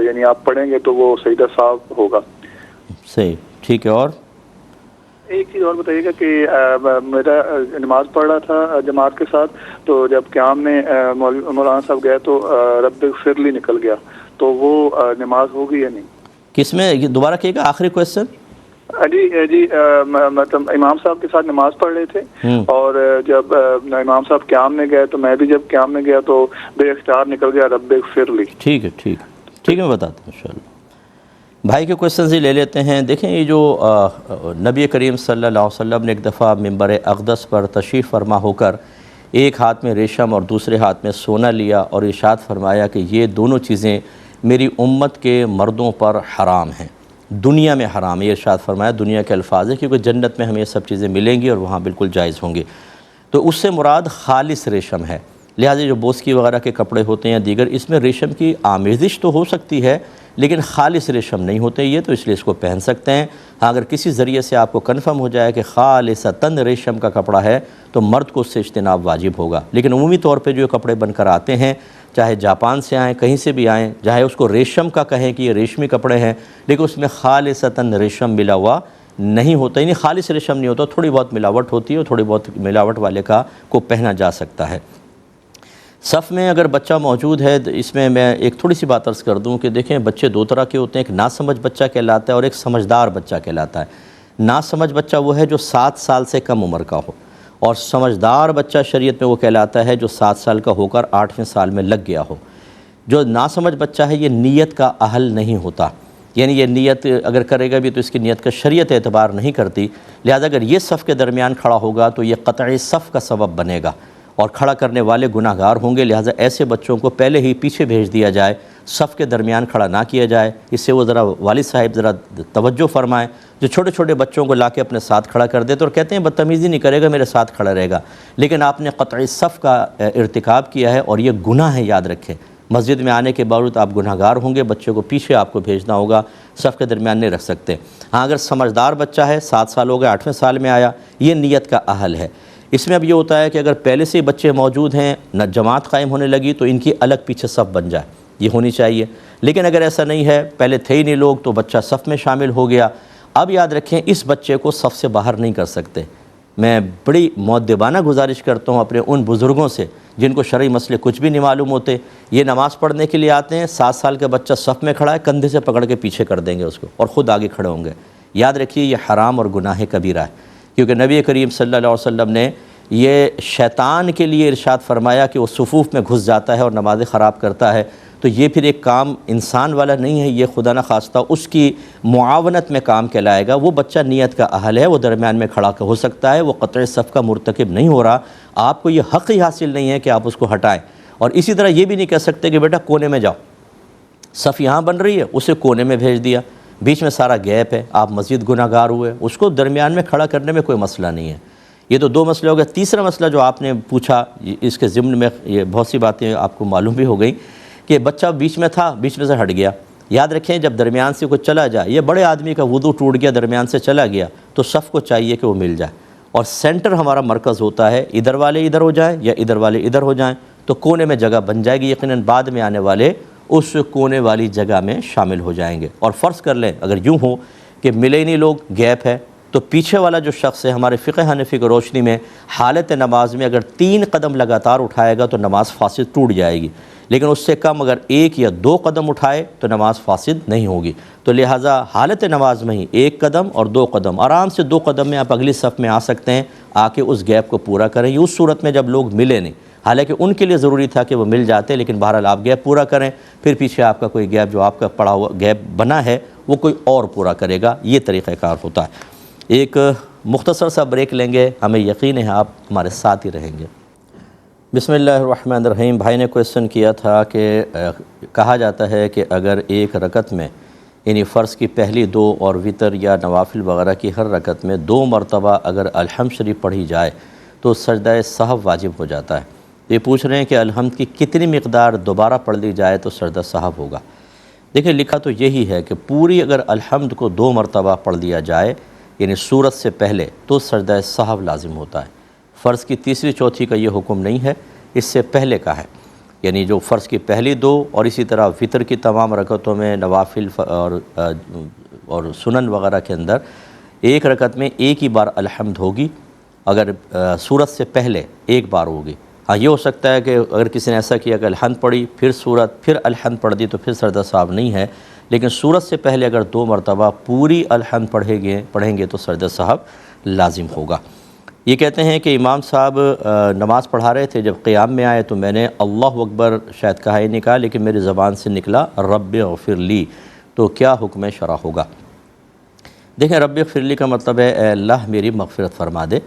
یعنی آپ پڑھیں گے تو وہ سجدہ صاحب ہوگا؟ صحیح، ٹھیک ہے. اور ایک چیز اور بتائیے گا کہ میرا نماز پڑھ رہا تھا جماعت کے ساتھ، تو جب قیام میں مولانا صاحب گئے تو رب اغفر لی نکل گیا، تو وہ نماز ہوگی یا نہیں؟ کس میں دوبارہ کہے گا آخری کویسچن؟ جی مطلب امام صاحب کے ساتھ نماز پڑھ رہے تھے، اور جب امام صاحب قیام میں گئے تو میں بھی جب قیام میں گیا تو بے اختیار نکل گیا رب اغفر لی. ٹھیک ہے میں بتاتا ہوں انشاءاللہ. بھائی کے کویسچنز ہی لے لیتے ہیں. دیکھیں یہ جو نبی کریم صلی اللہ علیہ وسلم نے ایک دفعہ منبر اقدس پر تشریف فرما ہو کر ایک ہاتھ میں ریشم اور دوسرے ہاتھ میں سونا لیا، اور ارشاد فرمایا کہ یہ دونوں چیزیں میری امت کے مردوں پر حرام ہیں، دنیا میں حرام ہے. یہ ارشاد فرمایا دنیا کے الفاظ ہے، کیونکہ جنت میں ہمیں یہ سب چیزیں ملیں گی اور وہاں بالکل جائز ہوں گے. تو اس سے مراد خالص ریشم ہے. لہٰذا جو بوسکی وغیرہ کے کپڑے ہوتے ہیں دیگر، اس میں ریشم کی آمیزش تو ہو سکتی ہے لیکن خالص ریشم نہیں ہوتے یہ، تو اس لیے اس کو پہن سکتے ہیں. ہاں اگر کسی ذریعے سے آپ کو کنفرم ہو جائے کہ خالصتاً ریشم کا کپڑا ہے تو مرد کو اس سے اجتناب واجب ہوگا. لیکن عمومی طور پہ جو کپڑے بن کر آتے ہیں، چاہے جاپان سے آئیں، کہیں سے بھی آئیں، چاہے اس کو ریشم کا کہیں کہ یہ ریشمی کپڑے ہیں، لیکن اس میں خالصتاً ریشم ملا ہوا نہیں ہوتا، یعنی خالص ریشم نہیں ہوتا، تھوڑی بہت ملاوٹ ہوتی ہے، اور تھوڑی بہت ملاوٹ والے کو پہنا جا سکتا ہے. صف میں اگر بچہ موجود ہے، اس میں ایک تھوڑی سی بات عرض کر دوں کہ دیکھیں بچے 2 طرح کے ہوتے ہیں، ایک ناسمجھ بچہ کہلاتا ہے اور ایک سمجھدار بچہ کہلاتا ہے. ناسمجھ بچہ وہ ہے جو 7 سال سے کم عمر کا ہو، اور سمجھدار بچہ شریعت میں وہ کہلاتا ہے جو 7 سال کا ہو کر 8ویں سال میں لگ گیا ہو. جو ناسمجھ بچہ ہے یہ نیت کا اہل نہیں ہوتا، یعنی یہ نیت اگر کرے گا بھی تو اس کی نیت کا شریعت اعتبار نہیں کرتی. لہذا اگر یہ صف کے درمیان کھڑا ہوگا تو یہ قطعی صف کا سبب بنے گا، اور کھڑا کرنے والے گناہ گار ہوں گے. لہٰذا ایسے بچوں کو پہلے ہی پیچھے بھیج دیا جائے، صف کے درمیان کھڑا نہ کیا جائے. اس سے وہ ذرا والد صاحب ذرا توجہ فرمائیں. جو چھوٹے چھوٹے بچوں کو لا کے اپنے ساتھ کھڑا کر دیتے اور کہتے ہیں بدتمیزی نہیں کرے گا، میرے ساتھ کھڑا رہے گا، لیکن آپ نے قطعی صف کا ارتکاب کیا ہے اور یہ گناہ ہے. یاد رکھیں مسجد میں آنے کے باوجود آپ گناہ گار ہوں گے. بچے کو پیچھے آپ کو بھیجنا ہوگا، صف کے درمیان نہیں رکھ سکتے. ہاں اگر سمجھدار بچہ ہے، 7 سال ہو گئے، 8ویں سال میں آیا، یہ نیت کا اہل ہے. اس میں اب یہ ہوتا ہے کہ اگر پہلے سے ہی بچے موجود ہیں، نہ جماعت قائم ہونے لگی تو ان کی الگ پیچھے صف بن جائے. یہ ہونی چاہیے۔ لیکن اگر ایسا نہیں ہے، پہلے تھے ہی نہیں لوگ تو بچہ صف میں شامل ہو گیا، اب یاد رکھیں اس بچے کو صف سے باہر نہیں کر سکتے۔ میں بڑی مؤدبانہ گزارش کرتا ہوں اپنے ان بزرگوں سے جن کو شرعی مسئلے کچھ بھی نہیں معلوم ہوتے، یہ نماز پڑھنے کے لیے آتے ہیں، 7 سال کا بچہ صف میں کھڑا ہے، کندھے سے پکڑ کے پیچھے کر دیں گے اس کو اور خود آگے کھڑے ہوں گے۔ یاد رکھیے یہ حرام اور گناہ کبیرہ ہے، کیونکہ نبی کریم صلی اللہ علیہ وسلم نے یہ شیطان کے لیے ارشاد فرمایا کہ وہ صفوف میں گھس جاتا ہے اور نمازیں خراب کرتا ہے، تو یہ پھر ایک کام انسان والا نہیں ہے، یہ خدا نخواستہ اس کی معاونت میں کام کہلائے گا۔ وہ بچہ نیت کا اہل ہے، وہ درمیان میں کھڑا ہو سکتا ہے، وہ قطع صف کا مرتکب نہیں ہو رہا، آپ کو یہ حق ہی حاصل نہیں ہے کہ آپ اس کو ہٹائیں۔ اور اسی طرح یہ بھی نہیں کہہ سکتے کہ بیٹا کونے میں جاؤ، صف یہاں بن رہی ہے، اسے کونے میں بھیج دیا، بیچ میں سارا گیپ ہے، آپ مزید گناہ گار ہوئے، اس کو درمیان میں کھڑا کرنے میں کوئی مسئلہ نہیں ہے۔ یہ تو 2 مسئلے ہو گئے۔ تیسرا مسئلہ جو آپ نے پوچھا، اس کے ضمن میں یہ بہت سی باتیں آپ کو معلوم بھی ہو گئیں کہ بچہ بیچ میں تھا، بیچ میں سے ہٹ گیا۔ یاد رکھیں جب درمیان سے کوئی چلا جائے، یہ بڑے آدمی کا وضو ٹوٹ گیا، درمیان سے چلا گیا، تو صف کو چاہیے کہ وہ مل جائے، اور سینٹر ہمارا مرکز ہوتا ہے، ادھر والے ادھر ہو جائیں یا ادھر والے ادھر ہو جائیں تو کونے میں جگہ بن جائے گی، یقیناً بعد میں آنے والے اس کونے والی جگہ میں شامل ہو جائیں گے۔ اور فرض کر لیں اگر یوں ہو کہ ملے ہی نہیں لوگ، گیپ ہے، تو پیچھے والا جو شخص ہے ہمارے فقہ حنفی کی روشنی میں حالت نماز میں اگر 3 قدم لگاتار اٹھائے گا تو نماز فاسد ٹوٹ جائے گی، لیکن اس سے کم اگر 1 یا 2 قدم اٹھائے تو نماز فاسد نہیں ہوگی۔ تو لہٰذا حالت نماز میں ہی 1 قدم اور 2 قدم، آرام سے 2 قدم میں آپ اگلی صف میں آ سکتے ہیں، آ کے اس گیپ کو پورا کریں۔ یہ اس صورت میں جب لوگ ملے نہیں، حالانکہ ان کے لیے ضروری تھا کہ وہ مل جاتے، لیکن بہرحال آپ گیپ پورا کریں، پھر پیچھے آپ کا کوئی گیپ جو آپ کا پڑا ہوا گیپ بنا ہے وہ کوئی اور پورا کرے گا۔ یہ طریقہ کار ہوتا ہے۔ ایک مختصر سا بریک لیں گے، ہمیں یقین ہے آپ ہمارے ساتھ ہی رہیں گے۔ بسم اللہ الرحمن الرحیم۔ بھائی نے کویسچن کیا تھا کہ کہا جاتا ہے کہ اگر ایک رکعت میں یعنی فرض کی پہلی 2 اور وتر یا نوافل وغیرہ کی ہر رکعت میں 2 مرتبہ اگر الحمد شریف پڑھی جائے تو سجدہ سہو واجب ہو جاتا ہے۔ یہ پوچھ رہے ہیں کہ الحمد کی کتنی مقدار دوبارہ پڑھ لی جائے تو سجدہ سہو ہوگا۔ دیکھیں لکھا تو یہی ہے کہ پوری اگر الحمد کو 2 مرتبہ پڑھ لیا جائے یعنی سورت سے پہلے تو سجدہ سہو لازم ہوتا ہے۔ فرض کی تیسری چوتھی کا یہ حکم نہیں ہے، اس سے پہلے کا ہے، یعنی جو فرض کی پہلی 2 اور اسی طرح وتر کی تمام رکعتوں میں نوافل اور سنن وغیرہ کے اندر ایک رکعت میں ایک ہی بار الحمد ہوگی، اگر سورت سے پہلے ایک بار ہوگی۔ ہاں یہ ہو سکتا ہے کہ اگر کسی نے ایسا کیا کہ الحمد پڑھی پھر سورت پھر الحمد پڑھ دی تو پھر سجدہ سہو نہیں ہے، لیکن سورت سے پہلے اگر 2 مرتبہ پوری الحمد پڑھیں گے تو سجدہ سہو لازم ہوگا۔ یہ کہتے ہیں کہ امام صاحب نماز پڑھا رہے تھے، جب قیام میں آئے تو میں نے اللہ اکبر شاید کہا ہی نہیں کہا، لیکن میری زبان سے نکلا رب اغفر لی، تو کیا حکم شرع ہوگا؟ دیکھیں رب اغفر لی کا مطلب ہے اے اللہ میری مغفرت فرما دے،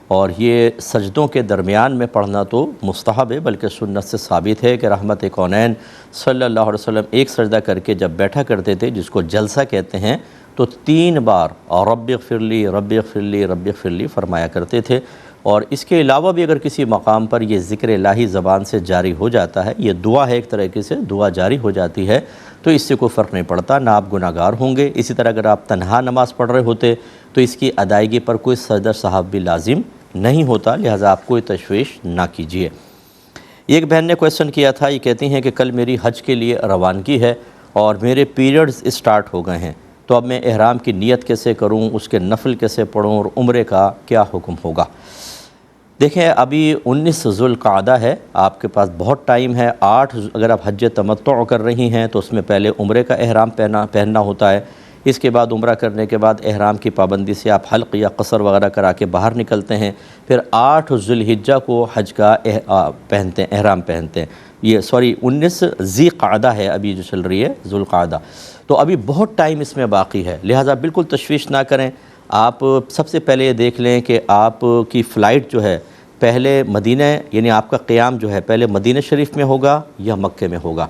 اور یہ سجدوں کے درمیان میں پڑھنا تو مستحب ہے، بلکہ سنت سے ثابت ہے کہ رحمت کونین صلی اللہ علیہ وسلم ایک سجدہ کر کے جب بیٹھا کرتے تھے جس کو جلسہ کہتے ہیں تو 3 بار اور رب اغفر لی رب اغفر لی رب اغفر لی فرمایا کرتے تھے۔ اور اس کے علاوہ بھی اگر کسی مقام پر یہ ذکر الہی زبان سے جاری ہو جاتا ہے، یہ دعا ہے ایک طریقے سے دعا جاری ہو جاتی ہے، تو اس سے کوئی فرق نہیں پڑتا، نہ آپ گناہ گار ہوں گے۔ اسی طرح اگر آپ تنہا نماز پڑھ رہے ہوتے تو اس کی ادائیگی پر کوئی سجدہ سہو بھی لازم نہیں ہوتا، لہٰذا آپ کوئی تشویش نہ کیجیے۔ ایک بہن نے کویسچن کیا تھا، یہ کہتی ہیں کہ کل میری حج کے لیے روانگی ہے اور میرے پیریڈز اسٹارٹ ہو گئے ہیں، تو اب میں احرام کی نیت کیسے کروں، اس کے نفل کیسے پڑھوں، اور عمرے کا کیا حکم ہوگا؟ دیکھیں ابھی 19 ذوالقعدہ ہے، آپ کے پاس بہت ٹائم ہے۔ 8 اگر آپ حج تمتع کر رہی ہیں تو اس میں پہلے عمرے کا احرام پہننا ہوتا ہے، اس کے بعد عمرہ کرنے کے بعد احرام کی پابندی سے آپ حلق یا قصر وغیرہ کرا کے باہر نکلتے ہیں، پھر 8 ذوالحجہ کو حج کا احرام پہنتے ہیں۔ یہ 19 ذی قعدہ ہے ابھی جو چل رہی ہے ذوالقعدہ، تو ابھی بہت ٹائم اس میں باقی ہے، لہٰذا بالکل تشویش نہ کریں۔ آپ سب سے پہلے یہ دیکھ لیں کہ آپ کی فلائٹ جو ہے پہلے مدینہ یعنی آپ کا قیام جو ہے پہلے مدینہ شریف میں ہوگا یا مکہ میں ہوگا۔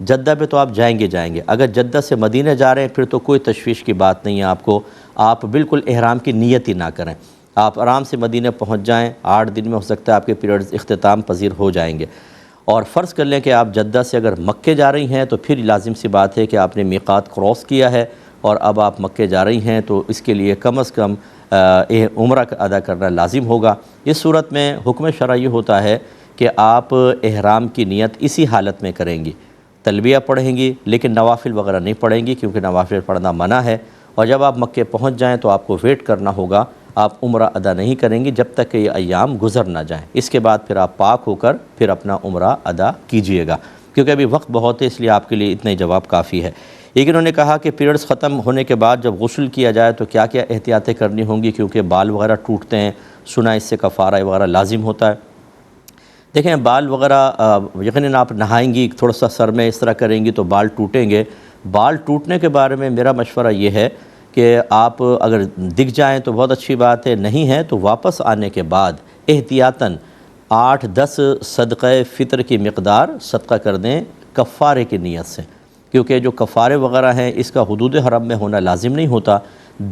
جدہ پہ تو آپ جائیں گے، اگر جدہ سے مدینہ جا رہے ہیں پھر تو کوئی تشویش کی بات نہیں ہے آپ کو، آپ بالکل احرام کی نیت ہی نہ کریں، آپ آرام سے مدینہ پہنچ جائیں، 8 دن میں ہو سکتا ہے آپ کے پیریڈز اختتام پذیر ہو جائیں گے۔ اور فرض کر لیں کہ آپ جدہ سے اگر مکہ جا رہی ہیں تو پھر لازم سی بات ہے کہ آپ نے میقات کراس کیا ہے اور اب آپ مکہ جا رہی ہیں، تو اس کے لیے کم از کم عمرہ ادا کرنا لازم ہوگا۔ اس صورت میں حکم شرع یہ ہوتا ہے کہ آپ احرام کی نیت اسی حالت میں کریں گی، تلبیہ پڑھیں گی لیکن نوافل وغیرہ نہیں پڑھیں گی کیونکہ نوافل پڑھنا منع ہے، اور جب آپ مکے پہنچ جائیں تو آپ کو ویٹ کرنا ہوگا، آپ عمرہ ادا نہیں کریں گی جب تک کہ یہ ایام گزر نہ جائیں، اس کے بعد پھر آپ پاک ہو کر پھر اپنا عمرہ ادا کیجئے گا، کیونکہ ابھی وقت بہت ہے اس لیے آپ کے لیے اتنا ہی جواب کافی ہے۔ لیکن انہوں نے کہا کہ پیریڈز ختم ہونے کے بعد جب غسل کیا جائے تو کیا کیا احتیاطیں کرنی ہوں گی، کیونکہ بال وغیرہ ٹوٹتے ہیں، سنا اس سے کفارہ وغیرہ لازم ہوتا ہے۔ دیکھیں بال وغیرہ یقیناً آپ نہائیں گی، تھوڑا سا سر میں اس طرح کریں گی تو بال ٹوٹیں گے۔ بال ٹوٹنے کے بارے میں میرا مشورہ یہ ہے کہ آپ اگر دکھ جائیں تو بہت اچھی بات ہے، نہیں ہے تو واپس آنے کے بعد احتیاطاً 8-10 صدقہ فطر کی مقدار صدقہ کر دیں کفارے کی نیت سے، کیونکہ جو کفارے وغیرہ ہیں اس کا حدود حرم میں ہونا لازم نہیں ہوتا۔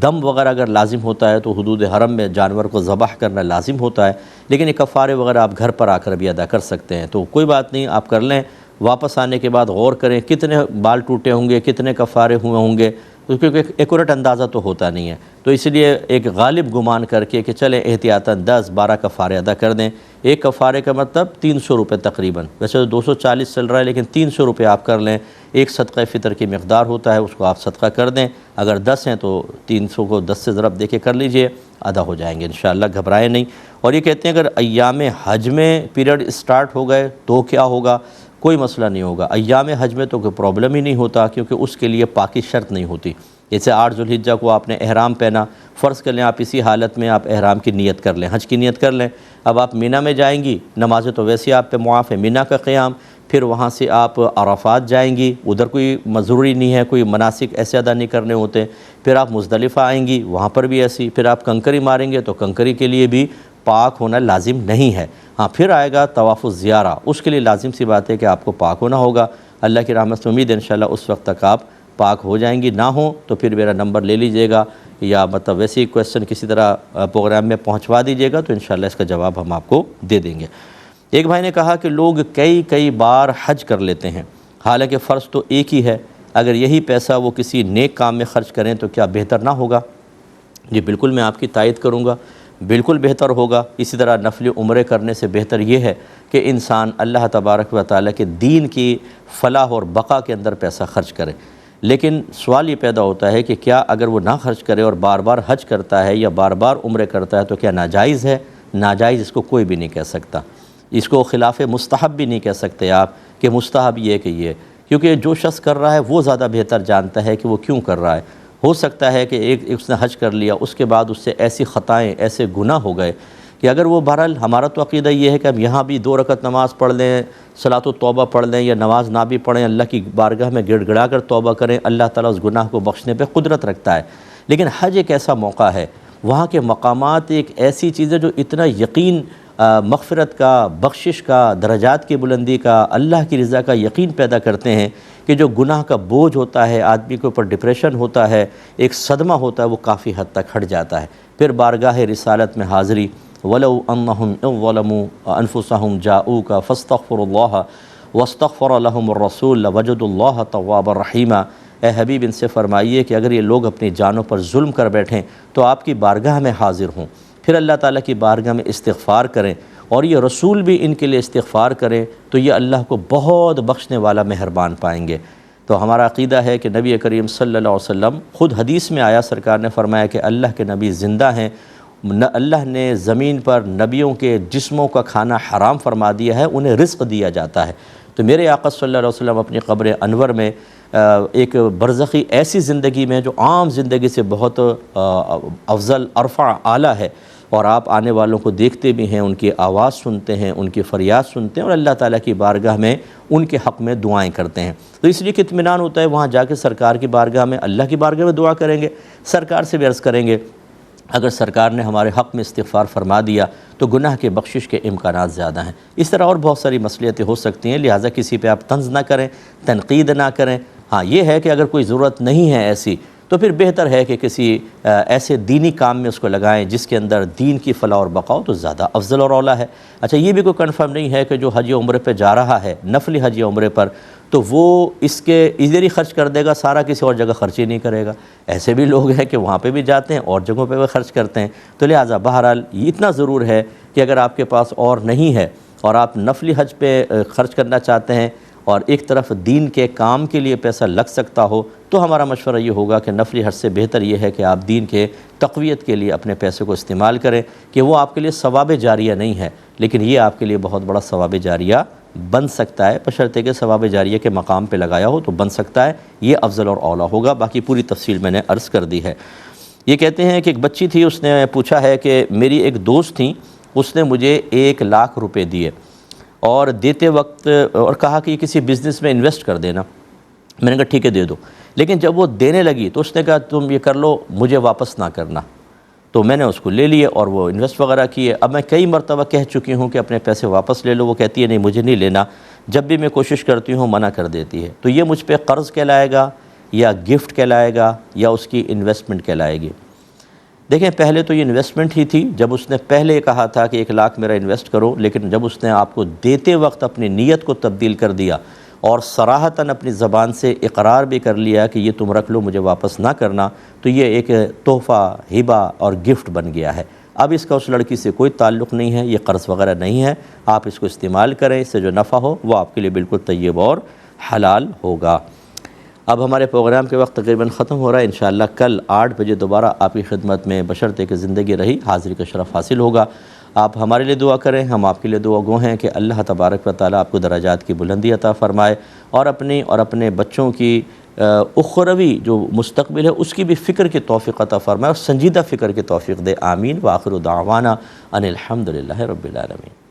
دم وغیرہ اگر لازم ہوتا ہے تو حدود حرم میں جانور کو ذبح کرنا لازم ہوتا ہے، لیکن یہ کفارے وغیرہ آپ گھر پر آ کر بھی ادا کر سکتے ہیں، تو کوئی بات نہیں، آپ کر لیں۔ واپس آنے کے بعد غور کریں کتنے بال ٹوٹے ہوں گے، کتنے کفارے ہوئے ہوں گے، کیونکہ ایکوریٹ اندازہ تو ہوتا نہیں ہے، تو اس لیے ایک غالب گمان کر کے کہ چلیں احتیاطاً 10-12 کفارے ادا کر دیں۔ ایک کفارے کا مطلب 300 روپے تقریباً، ویسے تو 240 چل رہا ہے لیکن 300 روپے آپ کر لیں، ایک صدقہ فطر کی مقدار ہوتا ہے، اس کو آپ صدقہ کر دیں۔ اگر 10 ہیں تو 300 کو 10 سے ضرب دے کے کر لیجئے، ادا ہو جائیں گے انشاءاللہ، گھبرائیں نہیں۔ اور یہ کہتے ہیں اگر ایام حج میں پیریڈ اسٹارٹ ہو گئے تو کیا ہوگا؟ کوئی مسئلہ نہیں ہوگا، ایام حج میں تو کوئی پرابلم ہی نہیں ہوتا، کیونکہ اس کے لیے پاکی شرط نہیں ہوتی۔ جیسے 8 ذوالحجہ کو آپ نے احرام پہنا، فرض کر لیں آپ اسی حالت میں آپ احرام کی نیت کر لیں، حج کی نیت کر لیں، اب آپ مینا میں جائیں گی، نمازیں تو ویسے آپ پہ معاف ہے، مینا کا قیام، پھر وہاں سے آپ عرفات جائیں گی، ادھر کوئی ضروری نہیں ہے، کوئی مناسک ایسے ادا نہیں کرنے ہوتے، پھر آپ مزدلفہ آئیں گی، وہاں پر بھی ایسی، پھر آپ کنکری ماریں گے تو کنکری کے لیے بھی پاک ہونا لازم نہیں ہے۔ ہاں پھر آئے گا طواف الزیارہ، اس کے لیے لازم سی بات ہے کہ آپ کو پاک ہونا ہوگا۔ اللہ کی رحمت سے امید ہے انشاءاللہ اس وقت تک آپ پاک ہو جائیں گی، نہ ہوں تو پھر میرا نمبر لے لیجئے گا، یا مطلب ویسے ہی کویسچن کسی طرح پروگرام میں پہنچوا دیجئے گا تو انشاءاللہ اس کا جواب ہم آپ کو دے دیں گے۔ ایک بھائی نے کہا کہ لوگ کئی بار حج کر لیتے ہیں، حالانکہ فرض تو ایک ہی ہے، اگر یہی پیسہ وہ کسی نیک کام میں خرچ کریں تو کیا بہتر نہ ہوگا؟ جی بالکل، میں آپ کی تائید کروں گا، بالکل بہتر ہوگا۔ اسی طرح نفل عمرے کرنے سے بہتر یہ ہے کہ انسان اللہ تبارک و تعالیٰ کے دین کی فلاح اور بقا کے اندر پیسہ خرچ کرے۔ لیکن سوال یہ پیدا ہوتا ہے کہ کیا اگر وہ نہ خرچ کرے اور بار بار حج کرتا ہے یا بار بار عمرے کرتا ہے تو کیا ناجائز ہے؟ ناجائز اس کو کوئی بھی نہیں کہہ سکتا، اس کو خلاف مستحب بھی نہیں کہہ سکتے آپ کہ مستحب یہ کہ یہ، کیونکہ جو شخص کر رہا ہے وہ زیادہ بہتر جانتا ہے کہ وہ کیوں کر رہا ہے۔ ہو سکتا ہے کہ ایک اس نے حج کر لیا، اس کے بعد اس سے ایسی خطائیں، ایسے گناہ ہو گئے کہ اگر وہ بہرحال، ہمارا تو عقیدہ یہ ہے کہ ہم یہاں بھی 2 رکعت نماز پڑھ لیں، صلاۃ التوبہ پڑھ لیں یا نماز نہ بھی پڑھیں، اللہ کی بارگاہ میں گڑ گڑا کر توبہ کریں، اللہ تعالیٰ اس گناہ کو بخشنے پہ قدرت رکھتا ہے۔ لیکن حج ایک ایسا موقع ہے، وہاں کے مقامات ایک ایسی چیز ہے جو اتنا یقین مغفرت کا، بخشش کا، درجات کی بلندی کا، اللہ کی رضا کا یقین پیدا کرتے ہیں کہ جو گناہ کا بوجھ ہوتا ہے، آدمی کے اوپر ڈپریشن ہوتا ہے، ایک صدمہ ہوتا ہے، وہ کافی حد تک ہٹ جاتا ہے۔ پھر بارگاہ رسالت میں حاضری، وَلَوْ أَنَّهُمْ إِذْ ظَلَمُوا أَنفُسَهُمْ جَاءُوكَ فَاسْتَغْفِرُوا اللَّهَ وَاسْتَغْفَرَ لَهُمُ الرَّسُولُ لَوَجَدُوا اللَّهَ تَوَّابًا رَحِيمًا۔ اے حبیب ان سے فرمائیے کہ اگر یہ لوگ اپنی جانوں پر ظلم کر بیٹھیں تو آپ کی بارگاہ میں حاضر ہوں، پھر اللہ تعالیٰ کی بارگاہ میں استغفار کریں اور یہ رسول بھی ان کے لیے استغفار کریں تو یہ اللہ کو بہت بخشنے والا مہربان پائیں گے۔ تو ہمارا عقیدہ ہے کہ نبی کریم صلی اللہ علیہ وسلم، خود حدیث میں آیا، سرکار نے فرمایا کہ اللہ کے نبی زندہ ہیں، اللہ نے زمین پر نبیوں کے جسموں کا کھانا حرام فرما دیا ہے، انہیں رزق دیا جاتا ہے۔ تو میرے آقا صلی اللہ علیہ وسلم اپنی قبر انور میں ایک برزخی ایسی زندگی میں جو عام زندگی سے بہت افضل، ارفع، اعلیٰ ہے، اور آپ آنے والوں کو دیکھتے بھی ہیں، ان کی آواز سنتے ہیں، ان کی فریاد سنتے ہیں، اور اللہ تعالیٰ کی بارگاہ میں ان کے حق میں دعائیں کرتے ہیں۔ تو اس لیے کہ اطمینان ہوتا ہے وہاں جا کے سرکار کی بارگاہ میں، اللہ کی بارگاہ میں دعا کریں گے، سرکار سے بھی عرض کریں گے، اگر سرکار نے ہمارے حق میں استغفار فرما دیا تو گناہ کے بخشش کے امکانات زیادہ ہیں۔ اس طرح اور بہت ساری مصلیتیں ہو سکتی ہیں، لہٰذا کسی پہ آپ طنز نہ کریں، تنقید نہ کریں۔ ہاں یہ ہے کہ اگر کوئی ضرورت نہیں ہے ایسی تو پھر بہتر ہے کہ کسی ایسے دینی کام میں اس کو لگائیں جس کے اندر دین کی فلاح اور بقا ہو، تو زیادہ افضل اور اولیٰ ہے۔ اچھا یہ بھی کوئی کنفرم نہیں ہے کہ جو حج عمرے پہ جا رہا ہے، نفلی حج عمرے پر، تو وہ اس کے ادھر ہی خرچ کر دے گا، سارا کسی اور جگہ خرچ ہی نہیں کرے گا۔ ایسے بھی لوگ ہیں کہ وہاں پہ بھی جاتے ہیں اور جگہوں پہ بھی خرچ کرتے ہیں۔ تو لہٰذا بہرحال اتنا ضرور ہے کہ اگر آپ کے پاس اور نہیں ہے اور آپ نفلی حج پہ خرچ کرنا چاہتے ہیں اور ایک طرف دین کے کام کے لیے پیسہ لگ سکتا ہو تو ہمارا مشورہ یہ ہوگا کہ نفلی حج سے بہتر یہ ہے کہ آپ دین کے تقویت کے لیے اپنے پیسے کو استعمال کریں، کہ وہ آپ کے لیے ثواب جاریہ نہیں ہے لیکن یہ آپ کے لیے بہت بڑا ثواب جاریہ بن سکتا ہے، بشرطے کہ ثواب جاریہ کے مقام پہ لگایا ہو تو بن سکتا ہے، یہ افضل اور اولیٰ ہوگا۔ باقی پوری تفصیل میں نے عرض کر دی ہے۔ یہ کہتے ہیں کہ ایک بچی تھی، اس نے پوچھا ہے کہ میری ایک دوست تھی، اس نے مجھے 1 لاکھ روپے دیے اور دیتے وقت اور کہا کہ یہ کسی بزنس میں انویسٹ کر دینا۔ میں نے کہا ٹھیک ہے دے دو، لیکن جب وہ دینے لگی تو اس نے کہا تم یہ کر لو، مجھے واپس نہ کرنا۔ تو میں نے اس کو لے لیے اور وہ انویسٹ وغیرہ کیے۔ اب میں کئی مرتبہ کہہ چکی ہوں کہ اپنے پیسے واپس لے لو، وہ کہتی ہے نہیں مجھے نہیں لینا، جب بھی میں کوشش کرتی ہوں منع کر دیتی ہے۔ تو یہ مجھ پہ قرض کہلائے گا یا گفٹ کہلائے گا یا اس کی انویسٹمنٹ کہلائے گی؟ دیکھیں پہلے تو یہ انویسٹمنٹ ہی تھی، جب اس نے پہلے کہا تھا کہ 1 لاکھ میرا انویسٹ کرو، لیکن جب اس نے آپ کو دیتے وقت اپنی نیت کو تبدیل کر دیا اور صراحتاً اپنی زبان سے اقرار بھی کر لیا کہ یہ تم رکھ لو مجھے واپس نہ کرنا، تو یہ ایک تحفہ، ہبہ اور گفٹ بن گیا ہے۔ اب اس کا اس لڑکی سے کوئی تعلق نہیں ہے، یہ قرض وغیرہ نہیں ہے، آپ اس کو استعمال کریں، اس سے جو نفع ہو وہ آپ کے لیے بالکل طیب اور حلال ہوگا۔ اب ہمارے پروگرام کے وقت تقریباً ختم ہو رہا ہے، انشاءاللہ کل 8 بجے دوبارہ آپ کی خدمت میں بشرطے کہ زندگی رہی حاضری کا شرف حاصل ہوگا۔ آپ ہمارے لیے دعا کریں، ہم آپ کے لیے دعا گو ہیں کہ اللہ تبارک و تعالیٰ آپ کو درجات کی بلندی عطا فرمائے اور اپنی اور اپنے بچوں کی اخروی جو مستقبل ہے اس کی بھی فکر کی توفیق عطا فرمائے اور سنجیدہ فکر کی توفیق دے۔ آمین۔ وآخر دعوانا ان الحمدللہ رب العالمین۔